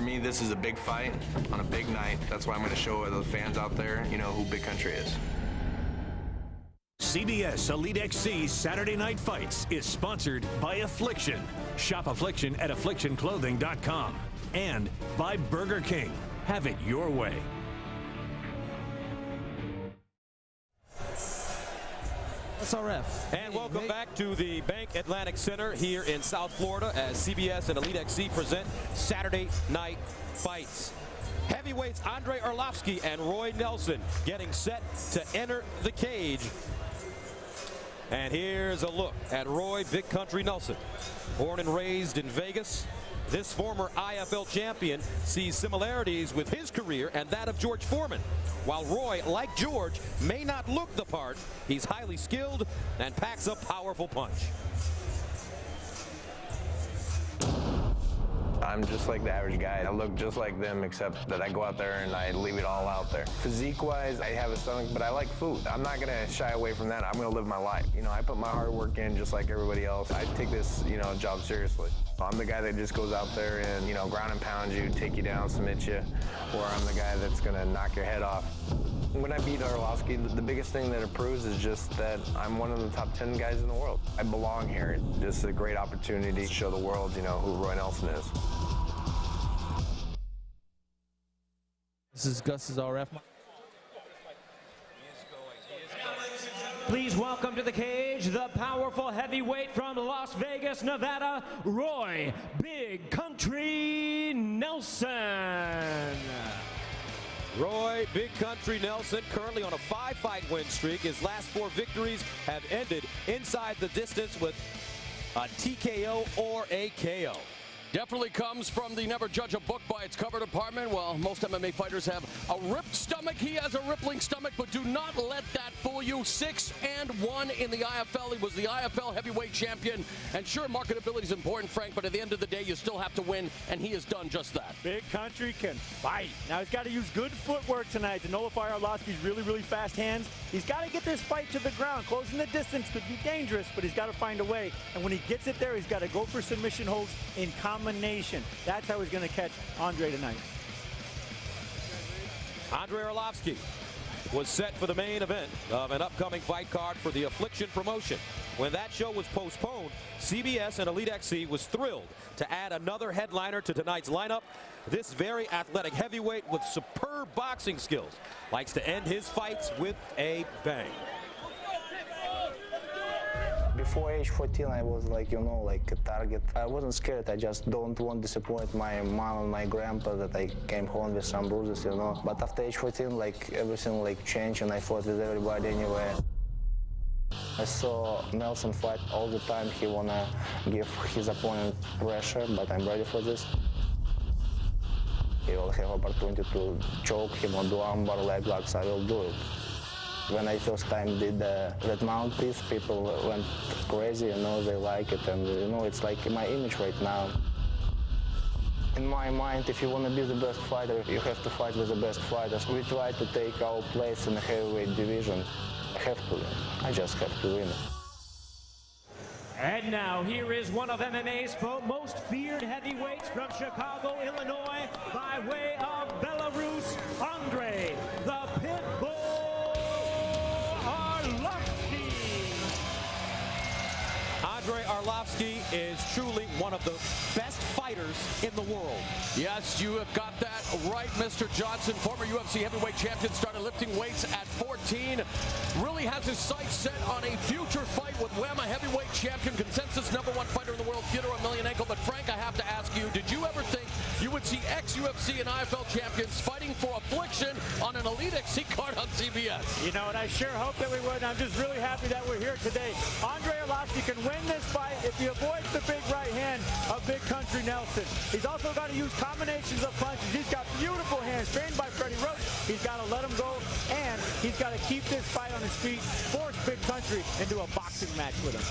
me, this is a big fight on a big night. That's why I'm going to show the fans out there, you know, who Big Country is. CBS Elite XC's Saturday Night Fights is sponsored by Affliction. Shop Affliction at afflictionclothing.com. And by Burger King. Have it your way. SRF. And welcome back to the Bank Atlantic Center here in South Florida as CBS and Elite XC present Saturday Night Fights. Heavyweights Andrei Arlovski and Roy Nelson getting set to enter the cage. And here's a look at Roy Big Country Nelson. Born and raised in Vegas, this former IFL champion sees similarities with his career and that of George Foreman. While Roy, like George, may not look the part, he's highly skilled and packs a powerful punch. I'm just like the average guy. I look just like them, except that I go out there and I leave it all out there. Physique-wise, I have a stomach, but I like food. I'm not gonna shy away from that. I'm gonna live my life. You know, I put my hard work in just like everybody else. I take this, you know, job seriously. I'm the guy that just goes out there and, you know, ground and pound you, take you down, submit you, or I'm the guy that's gonna knock your head off. When I beat Arlovski, the biggest thing that it proves is just that I'm one of the top 10 guys in the world. I belong here. Just a great opportunity to show the world, you know, who Roy Nelson is. This is Gus's RF. Please welcome to the cage the powerful heavyweight from Las Vegas, Nevada, Roy Big Country Nelson. Roy Big Country Nelson currently on a 5-fight win streak. His last 4 victories have ended inside the distance with a TKO or a KO. Definitely comes from the never judge a book by its cover department. Well, most MMA fighters have a ripped stomach. He has a rippling stomach, but do not let that fool you. 6-1 in the IFL. He was the IFL heavyweight champion. And sure, marketability is important, Frank, but at the end of the day, you still have to win, and he has done just that. Big Country can fight. Now, he's got to use good footwork tonight to nullify Arlovski's really, really fast hands. He's got to get this fight to the ground. Closing the distance could be dangerous, but he's got to find a way. And when he gets it there, he's got to go for submission holds in combination. That's how he's going to catch Andrei tonight. Andrei Arlovski was set for the main event of an upcoming fight card for the Affliction promotion. When that show was postponed, CBS and Elite XC was thrilled to add another headliner to tonight's lineup. This very athletic heavyweight with superb boxing skills likes to end his fights with a bang. Before age 14, I was like, you know, like a target. I wasn't scared. I just don't want to disappoint my mom and my grandpa that I came home with some bruises, you know. But after age 14, like everything like changed and I fought with everybody anyway. I saw Nelson fight all the time. He wanna give his opponent pressure, but I'm ready for this. He will have opportunity to choke him or do armbar, leg locks. I will do it. When I first time did the red mouthpiece, people went crazy, you know, they like it, and you know, it's like my image right now. In my mind, if you want to be the best fighter, you have to fight with the best fighters. We try to take our place in the heavyweight division. I have to win. I just have to win. And now here is one of MMA's most feared heavyweights from Chicago, Illinois, by way of Belarus, Andrei the Pitbull Arlovski. Andrei Arlovski is truly one of the best fighters in the world. Yes, you have got that right, Mr. Johnson. Former UFC heavyweight champion, started lifting weights at 14. Really has his sights set on a future fight with WAMA heavyweight champion, consensus #1 fighter in the world, Fyodor Emelianenko. But Frank, I have to ask you, did you ever think you would see ex-UFC and IFL champions fighting for Affliction on an Elite XC card on CBS? You know, and I sure hope that we would. I'm just really happy that we're here today. Andrei Arlovski can win this fight if he avoids the big right hand of Big Country Nelson. He's also got to use combinations of punches. He's got beautiful hands trained by Freddie Roach. He's got to let him go, and he's got to keep this fight on his feet, force Big Country into a boxing match with him.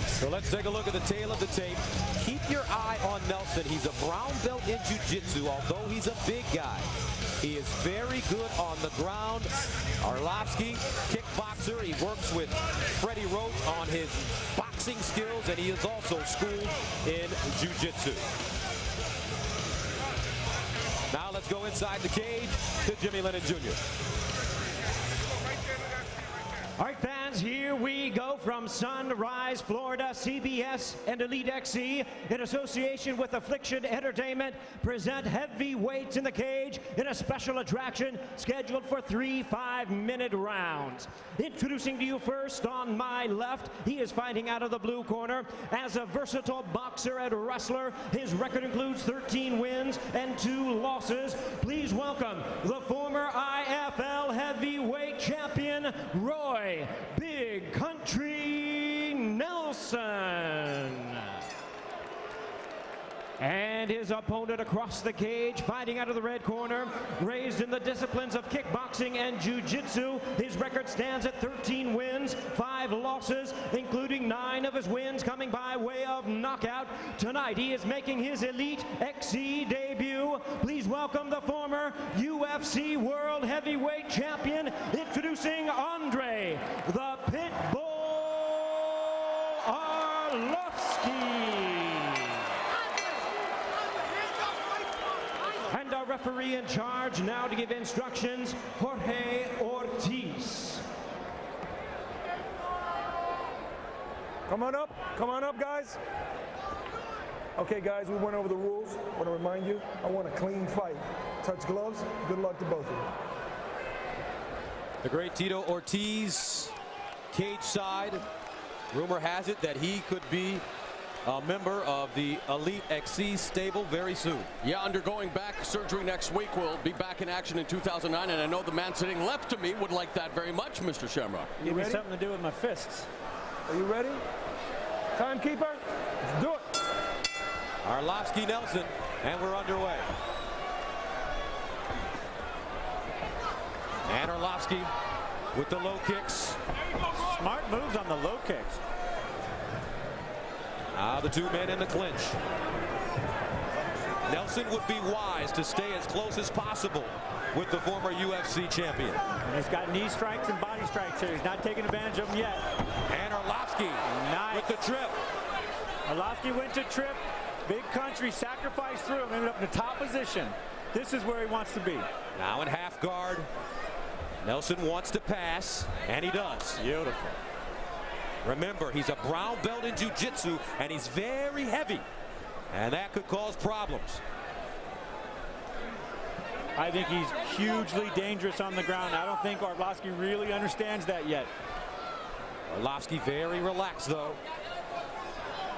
So let's take a look at the tail of the tape. Keep your eye on Nelson. He's a brown belt in jiu-jitsu, although he's a big guy. He is very good on the ground. Arlovski, kickboxer. He works with Freddie Roach on his boxing boxing skills, and he is also schooled in jiu-jitsu. Now let's go inside the cage to Jimmy Lennon Jr. All right, fans, here we go from Sunrise, Florida. CBS and Elite XC, in association with Affliction Entertainment, present heavyweights in the cage in a special attraction scheduled for 3 5-minute rounds. Introducing to you first on my left, he is fighting out of the blue corner as a versatile boxer and wrestler. His record includes 13 wins and 2 losses. Please welcome the former IFL heavyweight champion, Roy Big Country Nelson. And his opponent across the cage, fighting out of the red corner, raised in the disciplines of kickboxing and jiu-jitsu. His record stands at 13 wins, 5 losses, including 9 of his wins coming by way of knockout. Tonight, he is making his Elite XC debut. Please welcome the former UFC World Heavyweight Champion, introducing Andrei, the Pitbull Arlovski. And our referee in charge now to give instructions, Jorge Ortiz. Come on up, guys. Okay, guys, we went over the rules. I want to remind you, I want a clean fight. Touch gloves. Good luck to both of you. The great Tito Ortiz, cage side. Rumor has it that he could be a member of the Elite XC stable very soon. Yeah, undergoing back surgery next week. Will be back in action in 2009, and I know the man sitting left to me would like that very much, Mr. Shamrock. Give me something to do with my fists. Are you ready? Timekeeper, let's do it. Arlovski Nelson, and we're underway. And Arlovski with the low kicks. Smart moves on the low kicks. The 2 men in the clinch. Nelson would be wise to stay as close as possible with the former UFC champion. And he's got knee strikes and body strikes here. He's not taking advantage of them yet. And Arlovski with the trip. Arlovski went to trip. Big Country sacrificed through him, ended up in the top position. This is where he wants to be. Now in half guard. Nelson wants to pass, and he does. Beautiful. Remember, he's a brown belt in jiu-jitsu, and he's very heavy. And that could cause problems. I think he's hugely dangerous on the ground. I don't think Arlovski really understands that yet. Arlovski very relaxed, though.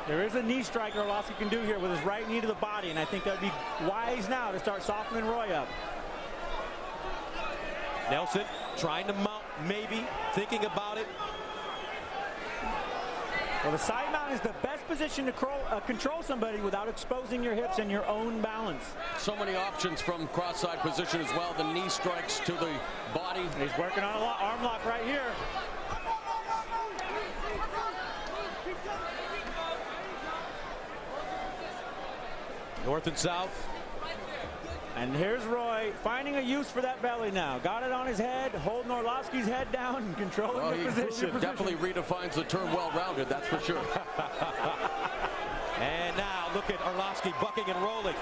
There is a knee strike Arlovski can do here with his right knee to the body, and I think that would be wise now to start softening Roy up. Nelson trying to mount, maybe, thinking about it. Well, the side mount is the best position to control somebody without exposing your hips and your own balance. So many options from cross-side position as well. The knee strikes to the body. He's working on an arm lock right here. North and south. And here's Roy finding a use for that belly now. Got it on his head, holding Arlovski's head down and controlling the position. Definitely redefines the term well-rounded, that's for sure. And now look at Arlovski bucking and rolling.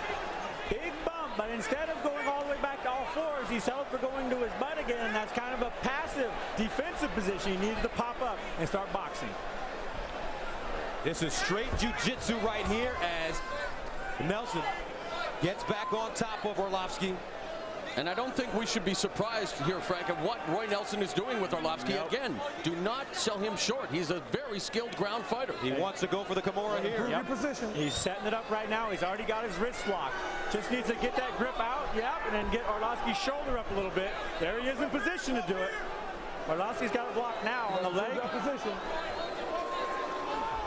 Big bump, but instead of going all the way back to all fours, he's settled for going to his butt again. That's kind of a passive defensive position. He needed to pop up and start boxing. This is straight jiu-jitsu right here as Nelson gets back on top of Arlovski. And I don't think we should be surprised here, Frank, of what Roy Nelson is doing with Arlovski. Nope. Again, do not sell him short. He's a very skilled ground fighter. He wants to go for the Kimura here. Yep. Position. He's setting it up right now. He's already got his wrist locked. Just needs to get that grip out, and then get Arlovski's shoulder up a little bit. There he is in position to do it. Arlovski's got it blocked now on the leg. Position.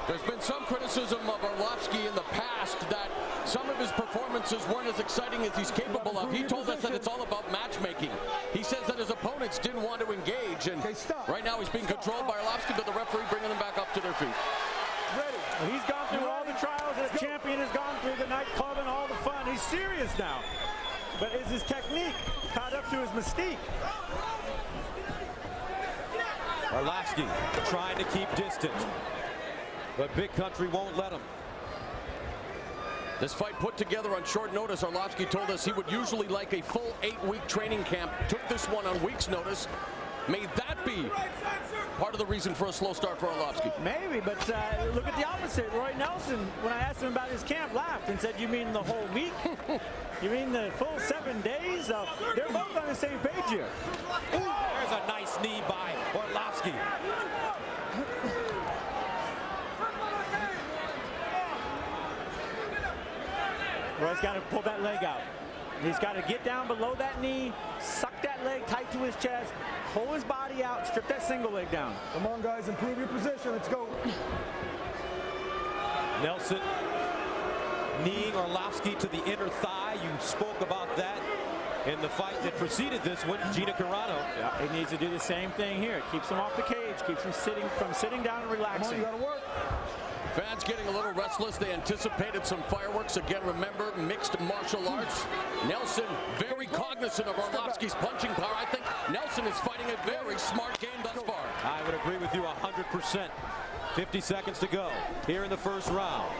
There's been some criticism of Arlovski in the past that some of his performances weren't as exciting as he's capable of. He told us that it's all about matchmaking. He says that his opponents didn't want to engage, and right now he's being controlled by Arlovski, but the referee bringing them back up to their feet. Ready. Well, he's gone through all the trials that a champion has gone through, the nightclub and all the fun. He's serious now. But is his technique caught up to his mystique? Arlovski trying to keep distance. But Big Country won't let him. This fight put together on short notice. Arlovski told us he would usually like a full 8-week training camp. Took this one on week's notice. May that be part of the reason for a slow start for Arlovski? Maybe, but look at the opposite. Roy Nelson, when I asked him about his camp, laughed and said, "You mean the whole week? You mean the full 7 days?" They're both on the same page here. Ooh, there's a nice knee by Arlovski. Roy's got to pull that leg out. He's got to get down below that knee, suck that leg tight to his chest, pull his body out, strip that single leg down. Come on, guys, improve your position. Let's go. Nelson kneeing Arlovski to the inner thigh. You spoke about that in the fight that preceded this one, Gina Carano. Yeah, he needs to do the same thing here. It keeps him off the cage, keeps him sitting down and relaxing. Come on, you gotta work. Fans getting a little restless. They anticipated some fireworks. Again, remember, mixed martial arts. Nelson very cognizant of Arlovski's punching power. I think Nelson is fighting a very smart game thus far. I would agree with you 100%. 50 seconds to go here in the first round.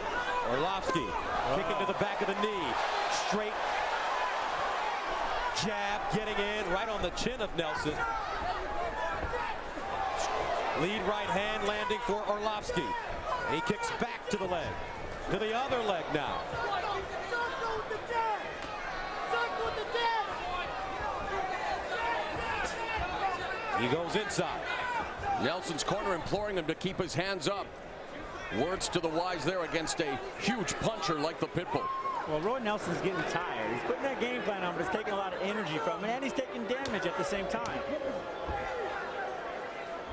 Arlovski kicking to the back of the knee. Straight jab getting in right on the chin of Nelson. Lead right hand landing for Arlovski. He kicks back to the leg. To the other leg now. He goes inside. Nelson's corner imploring him to keep his hands up. Words to the wise there against a huge puncher like the Pitbull. Well, Roy Nelson's getting tired. He's putting that game plan on, but it's taking a lot of energy from him, and he's taking damage at the same time.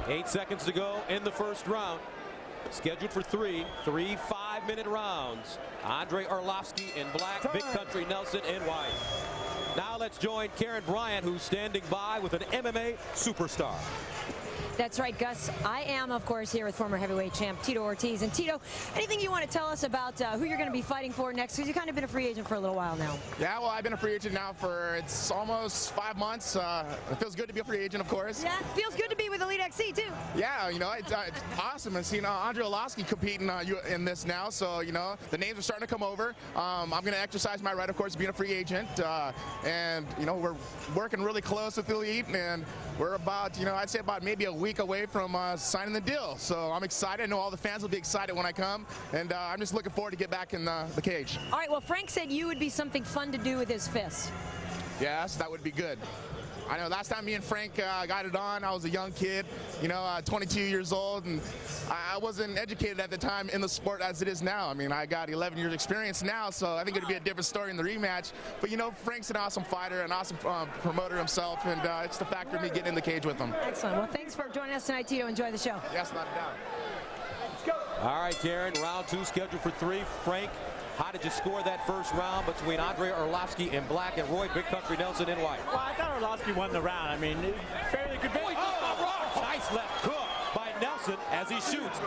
8 seconds to go in the first round. Scheduled for three 5-minute rounds. Andrei Arlovski in black, Big Country Nelson in white. Now let's join Karen Bryant, who's standing by with an MMA superstar. That's right, Gus. I am, of course, here with former heavyweight champ Tito Ortiz. And Tito, anything you want to tell us about who you're going to be fighting for next? Because you've kind of been a free agent for a little while now. Yeah, well, I've been a free agent now for it's almost 5 months. It feels good to be a free agent, of course. Yeah, feels good to be with Elite XC too. Yeah, you know, it's awesome. And seeing Andrei Arlovski competing in this now, so you know the names are starting to come over. I'm going to exercise my right, of course, being a free agent, and you know we're working really close with Elite, and we're about, you know, I'd say about maybe a week away from signing the deal. So I'm excited. I know all the fans will be excited when I come, and I'm just looking forward to get back in the cage. All right, well, Frank said you would be something fun to do with his fists. Yes, that would be good. I know last time me and Frank got it on, I was a young kid, you know, 22 years old, and I wasn't educated at the time in the sport as it is now. I mean, I got 11 years experience now, so I think it'd be a different story in the rematch. But, you know, Frank's an awesome fighter, an awesome promoter himself, and it's the factor of me getting in the cage with him. Excellent. Well, thanks for joining us tonight, Tito. Enjoy the show. Yes, not a doubt. Let's go. All right, Karen, round 2 scheduled for 3. Frank, how did you score that first round between Andrei Arlovski in black and Roy Big Country Nelson in white? Well, I thought Arlovski won the round. I mean, fairly good. Oh, nice left hook by Nelson as he shoots.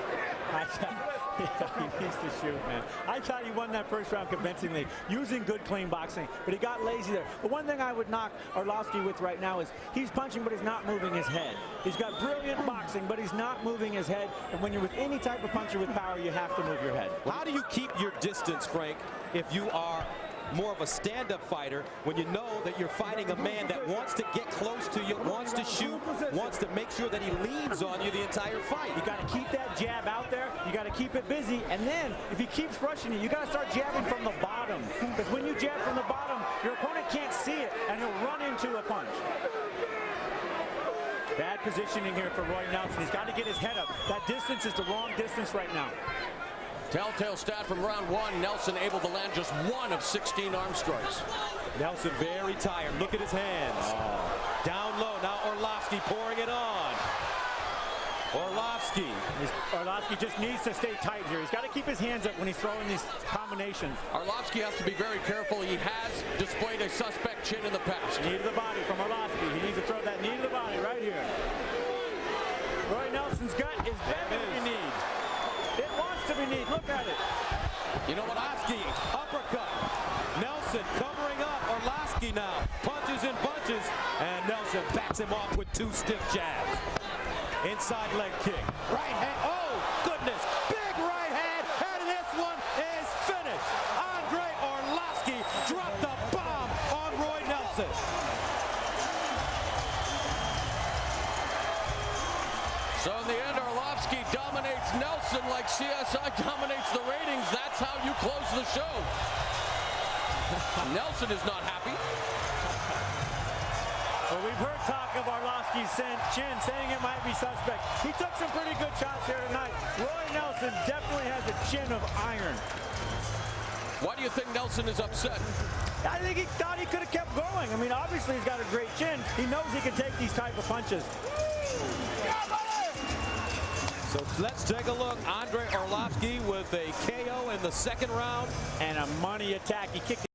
He needs to shoot, man. I thought he won that first round convincingly, using good, clean boxing, but he got lazy there. The one thing I would knock Arlovski with right now is he's punching, but he's not moving his head. He's got brilliant boxing, but he's not moving his head. And when you're with any type of puncher with power, you have to move your head. How do you keep your distance, Frank, if you are more of a stand-up fighter, when you know that you're fighting a man that wants to get close to you, wants to shoot, wants to make sure that he leans on you the entire fight? You got to keep that jab out there. You got to keep it busy. And then if he keeps rushing you, you got to start jabbing from the bottom. Because when you jab from the bottom, your opponent can't see it, and he'll run into a punch. Bad positioning here for Roy Nelson. He's got to get his head up. That distance is the wrong distance right now. Telltale stat from round 1, Nelson able to land just 1 of 16 arm strikes. Nelson very tired. Look at his hands. Down low. Now Arlovski pouring it on. Arlovski just needs to stay tight here. He's got to keep his hands up when he's throwing these combinations. Arlovski has to be very careful. He has displayed a suspect chin in the past. Knee to the body from Arlovski. He needs to throw that knee to the body right here. Roy Nelson's gut is better than you need. It wants to be neat. Look at it. You know what? Arlovski, uppercut. Nelson covering up. Arlovski now punches and bunches, and Nelson backs him off with 2 stiff jabs. Inside leg kick. Right hand. Oh, goodness. Big right dropped the bomb on Roy Nelson. So in the end, Arlovski dominates Nelson like CSI dominates the ratings. That's how you close the show. Nelson is not happy. Well, we've heard talk of Arlovski's chin, saying it might be suspect. He took some pretty good shots here tonight. Roy Nelson definitely has a chin of iron. Why do you think Nelson is upset? I think he thought he could have kept going. I mean, obviously he's got a great chin. He knows he can take these type of punches. So let's take a look. Andrei Arlovski with a KO in the second round. And a money attack. He kicked